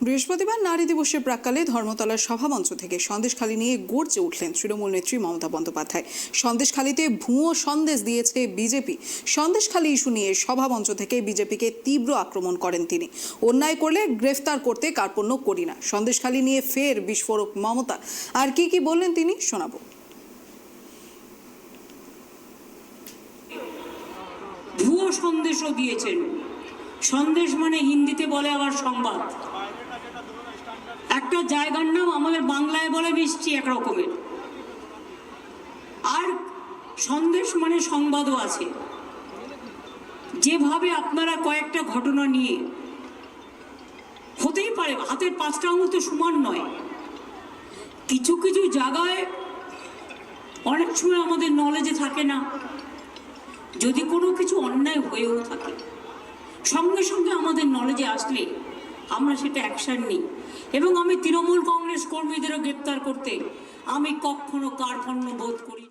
বৃহস্পতিবার নারী দিবসের প্রাক্কালে ধর্মতলার সভামঞ্চ থেকে সন্দেশখালি নিয়ে গর্জে উঠলেন তৃণমূল নেত্রী মমতা বন্দ্যোপাধ্যায়। সন্দেশখালিতে ভুয়ো সন্দেশ দিয়েছে বিজেপি। সন্দেশখালি ইস্যু নিয়ে সভামঞ্চ থেকে বিজেপিকে তীব্র আক্রমণ করেন তিনি। অন্যায় করলে গ্রেফতার করতে কার্পণ্য করি না। সন্দেশখালি নিয়ে ফের বিস্ফোরক মমতা। আর কি বললেন তিনি শোনাবো। ভুয়ো সন্দেশও দিয়েছেন। সন্দেশ মানে হিন্দিতে বলে আবার সংবাদ। একটা জায়গার নাম আমাদের বাংলায় বলে মিষ্টি একরকমের, আর সন্দেশ মানে সংবাদও আছে। যেভাবে আপনারা কয়েকটা ঘটনা নিয়ে, হতেই পারে হাতের পাঁচটা আঙুল তো সমান নয়, কিছু কিছু জায়গায় অনেক সময় আমাদের নলেজে থাকে না। যদি কোনো কিছু অন্যায় হয়েও থাকে, সঙ্গে সঙ্গে আমাদের নলেজে আসলে আমরা সেটা অ্যাকশন নিই। এবং আমি তৃণমূল কংগ্রেস কর্মীদেরও গ্রেপ্তার করতে আমি কখনো কার্পণ্য বোধ করি।